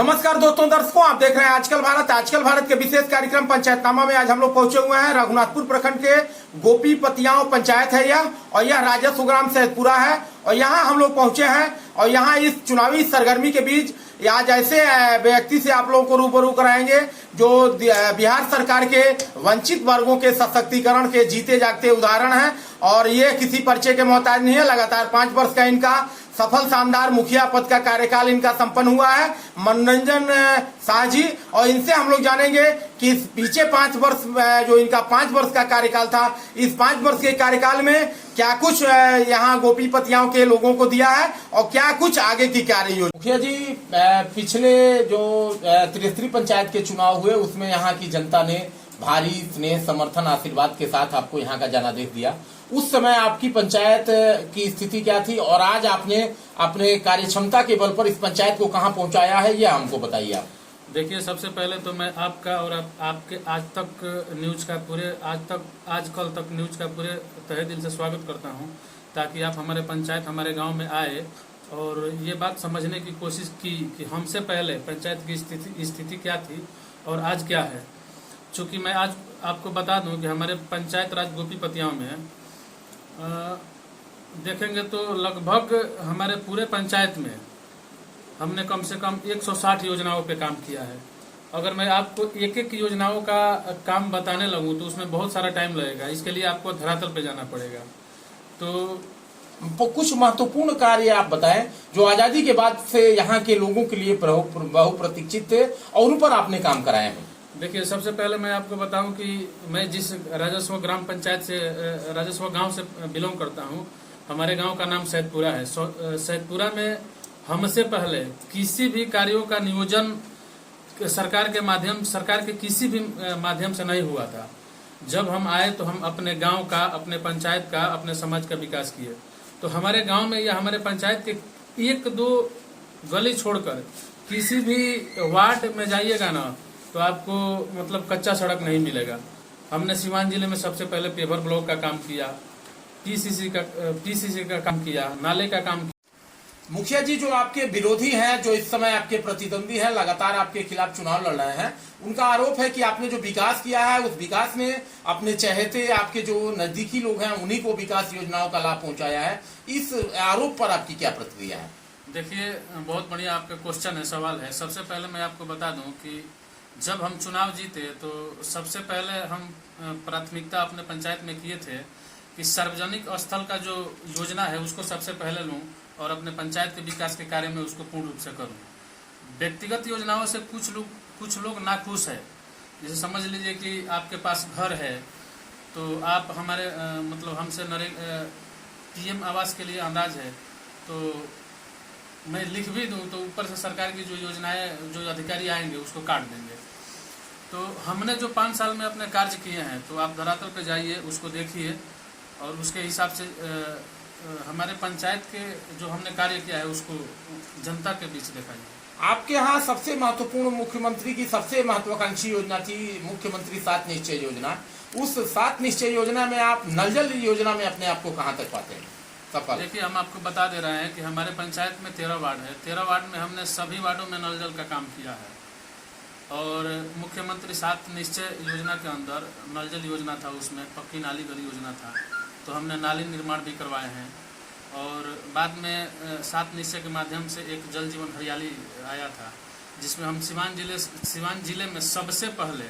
नमस्कार दोस्तों, दर्शकों, आप देख रहे हैं आजकल भारत के विशेष कार्यक्रम पंचायतनामा में। आज हम लोग पहुंचे हुए हैं रघुनाथपुर प्रखंड के गोपीपतियाओं पंचायत है यह, और यह राजस्व ग्राम सैदपुरा है। और यहाँ हम लोग पहुंचे हैं और यहाँ इस चुनावी सरगर्मी के बीच आज ऐसे व्यक्ति से आप लोगों को रूबरू कराएंगे जो बिहार सरकार के वंचित वर्गों के सशक्तिकरण के जीते जागते उदाहरण हैं। और ये किसी परिचय के मोहताज नहीं है। लगातार 5 वर्ष का इनका सफल शानदार मुखिया पद का कार्यकाल इनका संपन्न हुआ है, मनोरंजन शाह जी। और इनसे हम लोग जानेंगे कि इस पीछे 5 वर्ष जो इनका 5 वर्ष का कार्यकाल था, इस 5 वर्ष के कार्यकाल में क्या कुछ यहाँ गोपीपतियाओं के लोगों को दिया है और क्या कुछ आगे की कार्य योजना। मुखिया जी, पिछले जो त्रिस्तरीय पंचायत के चुनाव हुए उसमें यहाँ की जनता ने भारी स्नेह समर्थन आशीर्वाद के साथ आपको यहाँ का जनादेश दिया। उस समय आपकी पंचायत की स्थिति क्या थी और आज आपने अपने कार्य क्षमता के बल पर इस पंचायत को कहाँ पहुँचाया है, यह हमको बताइए आप। देखिए, सबसे पहले तो मैं आपका और आपके आज कल तक न्यूज का पूरे तहे दिल से स्वागत करता हूं, ताकि आप हमारे पंचायत हमारे गांव में आए और ये बात समझने की कोशिश की कि हमसे पहले पंचायत की स्थिति क्या थी और आज क्या है। चूँकि मैं आज आपको बता दूं कि हमारे पंचायत राज गोपीपतियाओं में देखेंगे तो लगभग हमारे पूरे पंचायत में हमने कम से कम 160 योजनाओं पे काम किया है। अगर मैं आपको एक एक योजनाओं का काम बताने लगूं तो उसमें बहुत सारा टाइम लगेगा। इसके लिए आपको धरातल पे जाना पड़ेगा। तो कुछ महत्वपूर्ण कार्य आप बताएं जो आजादी के बाद से यहाँ के लोगों के लिए बहुप्रतीक्षित थे और उन पर आपने काम कराए हैं। देखिए, सबसे पहले मैं आपको बताऊं कि मैं जिस राजस्व ग्राम पंचायत से राजस्व गांव से बिलोंग करता हूं, हमारे गांव का नाम सैदपुरा है। सैदपुरा में हमसे पहले किसी भी कार्यों का नियोजन सरकार के किसी भी माध्यम से नहीं हुआ था। जब हम आए तो हम अपने गांव का, अपने पंचायत का, अपने समाज का विकास किए। तो हमारे गांव में या हमारे पंचायत के 1-2 गली छोड़कर किसी भी वार्ड में जाइएगा ना तो आपको मतलब कच्चा सड़क नहीं मिलेगा। हमने सीवान जिले में सबसे पहले पेवर ब्लॉक का काम किया, पीसीसी का काम किया, नाले का काम किया। मुखिया जी, जो आपके विरोधी हैं, जो इस समय आपके प्रतिद्वंदी हैं, लगातार आपके खिलाफ चुनाव लड़ रहे हैं, उनका आरोप है कि आपने जो विकास किया है उस विकास में अपने चहेते आपके जो नजदीकी लोग हैं उन्हीं को विकास योजनाओं का लाभ पहुंचाया है। इस आरोप पर आपकी क्या प्रतिक्रिया है? देखिए, बहुत बढ़िया आपका क्वेश्चन है, सवाल है। सबसे पहले मैं आपको बता दूं कि जब हम चुनाव जीते तो सबसे पहले हम प्राथमिकता अपने पंचायत में किए थे कि सार्वजनिक स्थल का जो योजना है उसको सबसे पहले लूं और अपने पंचायत के विकास के कार्य में उसको पूर्ण रूप से करूं। व्यक्तिगत योजनाओं से कुछ लोग नाखुश है। जैसे समझ लीजिए कि आपके पास घर है तो आप हमारे मतलब हमसे पीएम आवास के लिए अंदाज है तो मैं लिख भी दूं तो ऊपर से सरकार की जो योजनाएं जो अधिकारी आएंगे उसको काट देंगे। तो हमने जो 5 साल में अपने कार्य किए हैं तो आप धरातल पे जाइए, उसको देखिए और उसके हिसाब से हमारे पंचायत के जो हमने कार्य किया है उसको जनता के बीच दिखाइए। आपके यहाँ सबसे महत्वपूर्ण मुख्यमंत्री की सबसे महत्वाकांक्षी योजना थी मुख्यमंत्री 7 निश्चय योजना। उस 7 निश्चय योजना में आप नल जल योजना में अपने आप को कहाँ तक पाते हैं? देखिए, हम आपको बता दे रहे हैं कि हमारे पंचायत में 13 वार्ड है। 13 वार्ड में हमने सभी वार्डों में नल जल का काम किया है और मुख्यमंत्री 7 निश्चय योजना के अंदर नल जल योजना था, उसमें पक्की नाली गली योजना था तो हमने नाली निर्माण भी करवाए हैं। और बाद में 7 निश्चय के माध्यम से एक जल जीवन हरियाली आया था जिसमें हम सिवान जिले में सबसे पहले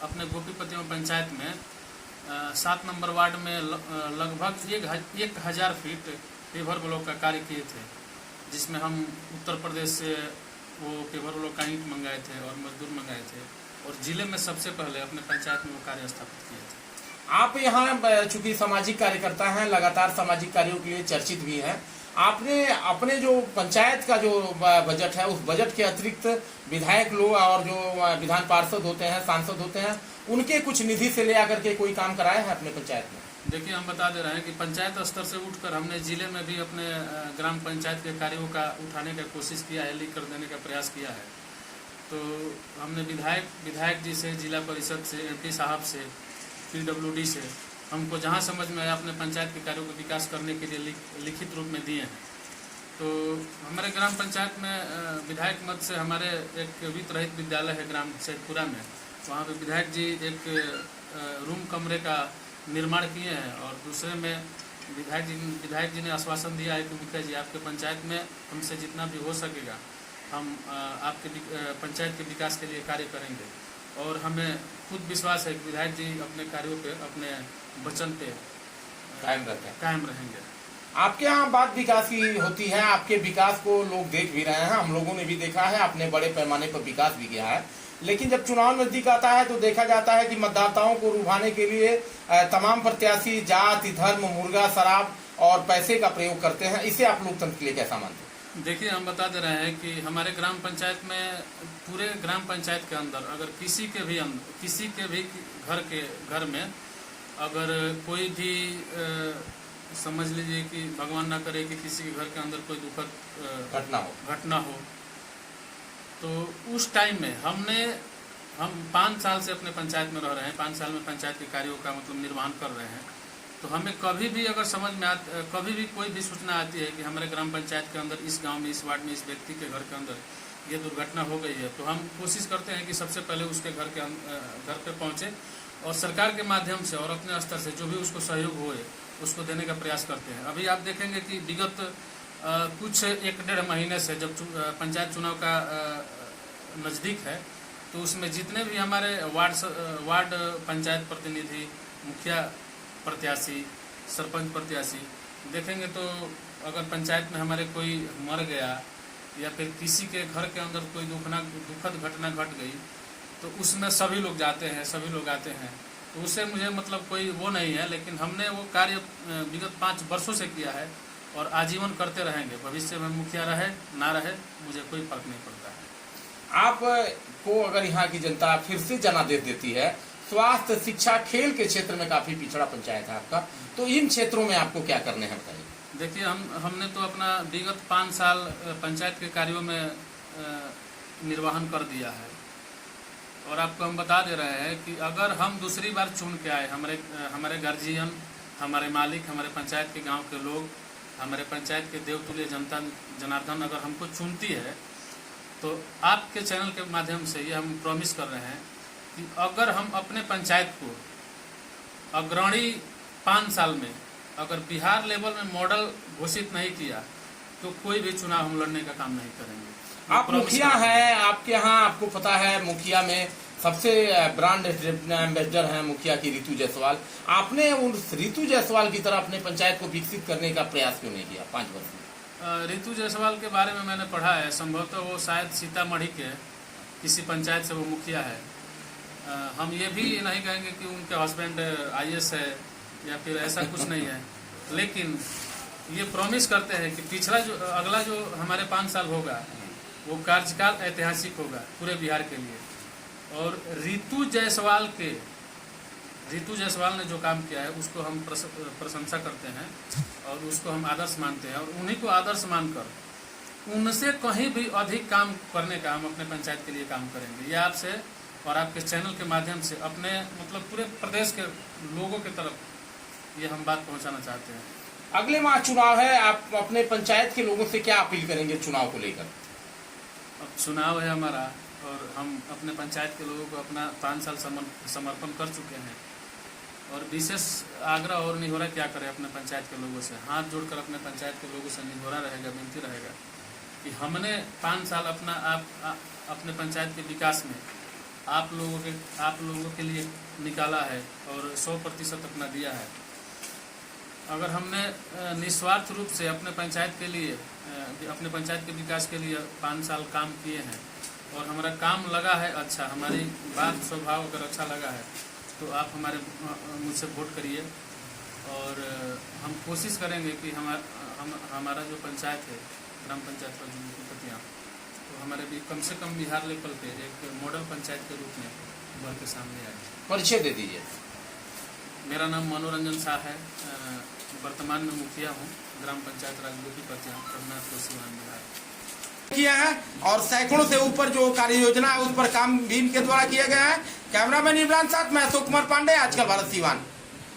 अपने गोपीपतियों पंचायत में 7 नंबर वार्ड में लगभग 1000 फीट पेवर ब्लॉक का कार्य किए थे, जिसमें हम उत्तर प्रदेश से वो पेवर ब्लॉक का ईंट मंगाए थे और मजदूर मंगाए थे और जिले में सबसे पहले अपने पंचायत में वो कार्य स्थापित किए थे। आप यहाँ चूंकि सामाजिक कार्यकर्ता हैं, लगातार सामाजिक कार्यों के लिए चर्चित भी हैं, आपने अपने जो पंचायत का जो बजट है उस बजट के अतिरिक्त विधायक लोग और जो विधान पार्षद होते हैं, सांसद होते हैं, उनके कुछ निधि से ले आकर के कोई काम कराया है अपने पंचायत में? देखिए, हम बता दे रहे हैं कि पंचायत स्तर से उठकर हमने जिले में भी अपने ग्राम पंचायत के कार्यों का उठाने का कोशिश किया है, लीक कर देने का प्रयास किया है। तो हमने विधायक जी से, जिला परिषद से, MP साहब से, PWD से हमको जहां समझ में आया अपने पंचायत के कार्यों को विकास करने के लिए लिखित रूप में दिए हैं। तो हमारे ग्राम पंचायत में विधायक मद से हमारे एक वित्त रहित विद्यालय है ग्राम सैदपुरा में, वहाँ पे विधायक जी एक रूम कमरे का निर्माण किए हैं। और दूसरे में विधायक जी ने आश्वासन दिया है कि मुखिया जी आपके पंचायत में हमसे जितना भी हो सकेगा हम आपके पंचायत के विकास के लिए कार्य करेंगे। और हमें खुद विश्वास है कि विधायक जी अपने कार्यों पे, अपने वचन पे कायम रहेंगे। आपके यहाँ बात विकास की होती है, आपके विकास को लोग देख भी रहे हैं, हम लोगों ने भी देखा है, आपने बड़े पैमाने पर विकास भी किया है। लेकिन जब चुनाव नजदीक आता है तो देखा जाता है कि मतदाताओं को लुभाने के लिए तमाम प्रत्याशी जाति, धर्म, मुर्गा, शराब और पैसे का प्रयोग करते हैं। इसे आप लोकतंत्र के लिए कैसा मानते हैं? देखिए, हम बता दे रहे हैं कि हमारे ग्राम पंचायत में, पूरे ग्राम पंचायत के अंदर अगर किसी के भी घर में अगर कोई भी समझ लीजिए कि भगवान ना करे कि किसी के घर के अंदर कोई दुखद घटना हो तो उस टाइम में हम 5 साल से अपने पंचायत में रह रहे हैं, 5 साल में पंचायत के कार्यों का मतलब निर्वहन कर रहे हैं। तो हमें कभी भी अगर समझ में कभी भी कोई भी सूचना आती है कि हमारे ग्राम पंचायत के अंदर, इस गांव में, इस वार्ड में, इस व्यक्ति के घर के अंदर ये दुर्घटना हो गई है, तो हम कोशिश करते हैं कि सबसे पहले उसके घर पे पहुंचे और सरकार के माध्यम से और अपने स्तर से जो भी उसको सहयोग होए उसको देने का प्रयास करते हैं। अभी आप देखेंगे कि विगत कुछ 1-1.5 महीने से जब पंचायत चुनाव का नज़दीक है तो उसमें जितने भी हमारे वार्ड पंचायत प्रतिनिधि, मुखिया प्रत्याशी, सरपंच प्रत्याशी देखेंगे तो अगर पंचायत में हमारे कोई मर गया या फिर किसी के घर के अंदर कोई दुखद घटना घट गई तो उसमें सभी लोग जाते हैं, सभी लोग आते हैं। तो उससे मुझे मतलब कोई वो नहीं है, लेकिन हमने वो कार्य विगत 5 वर्षों से किया है और आजीवन करते रहेंगे। भविष्य में मुखिया रहे ना रहे मुझे कोई फर्क नहीं पड़ता है। आपको अगर यहाँ की जनता फिर से जनादेश देती है, स्वास्थ्य, शिक्षा, खेल के क्षेत्र में काफी पिछड़ा पंचायत है आपका, तो इन क्षेत्रों में आपको क्या करने हैं बताइए? देखिए, हमने तो अपना विगत 5 साल पंचायत के कार्यों में निर्वहन कर दिया है और आपको हम बता दे रहे हैं कि अगर हम दूसरी बार चुन के आए, हमारे गार्जियन, हमारे मालिक, हमारे पंचायत के गांव के लोग, हमारे पंचायत के देवतुल्य जनता जनार्दन अगर हमको चुनती है तो आपके चैनल के माध्यम से ये हम प्रॉमिस कर रहे हैं कि अगर हम अपने पंचायत को अग्रणी 5 साल में अगर बिहार लेवल में मॉडल घोषित नहीं किया तो कोई भी चुनाव हम लड़ने का काम नहीं करेंगे। आप मुखिया हैं, आपके यहाँ आपको पता है मुखिया में सबसे ब्रांड एम्बेसडर हैं मुखिया की ऋतु जायसवाल। आपने उस ऋतु जायसवाल की तरह अपने पंचायत को विकसित करने का प्रयास क्यों नहीं किया 5 वर्ष में? ऋतु जायसवाल के बारे में मैंने पढ़ा है, संभवतः वो शायद सीतामढ़ी के किसी पंचायत से वो मुखिया है। हम ये भी नहीं कहेंगे कि उनके हस्बैंड IAS है या फिर ऐसा कुछ नहीं है, लेकिन ये प्रॉमिस करते हैं कि अगला जो हमारे 5 साल होगा वो कार्यकाल ऐतिहासिक होगा पूरे बिहार के लिए। और ऋतु जायसवाल ने जो काम किया है उसको हम प्रशंसा करते हैं और उसको हम आदर्श मानते हैं और उन्हीं को आदर्श मानकर उनसे कहीं भी अधिक काम करने का हम अपने पंचायत के लिए काम करेंगे। ये आपसे और आपके चैनल के माध्यम से अपने मतलब पूरे प्रदेश के लोगों की तरफ ये हम बात पहुंचाना चाहते हैं। अगले माह चुनाव है, आप अपने पंचायत के लोगों से क्या अपील करेंगे चुनाव को लेकर? अब चुनाव है हमारा और हम अपने पंचायत के लोगों को अपना 5 साल समर्पण कर चुके हैं और विशेष आग्रह और निहोरा क्या करें अपने पंचायत के लोगों से, हाथ जोड़कर अपने पंचायत के लोगों से निहोरा रहेगा, विनती रहेगा कि हमने 5 साल अपने पंचायत के विकास में आप लोगों के लिए निकाला है और 100% अपना दिया है। अगर हमने निस्वार्थ रूप से अपने पंचायत के लिए, अपने पंचायत के विकास के लिए 5 साल काम किए हैं और हमारा काम लगा है अच्छा, हमारी बात स्वभाव अगर अच्छा लगा है तो आप मुझसे वोट करिए और हम कोशिश करेंगे कि हमारा जो पंचायत है ग्राम पंचायत पतियाँ, तो हमारे भी कम से कम बिहार लेवल पे एक मॉडल पंचायत के रूप में उभर के सामने आए। परिचय दे दीजिए। मेरा नाम मनोरंजन शाह है, वर्तमान में मुखिया हूँ ग्राम पंचायत राजगोपीपतियाँ, रघुनाथ सिवान बिहार किया है और सैकड़ों से ऊपर जो कार्य योजना है उस पर काम भीम के द्वारा किया गया है। कैमरामैन इमरान साथ मैं अशोक कुमार पांडे, आजकल भारत सिवान।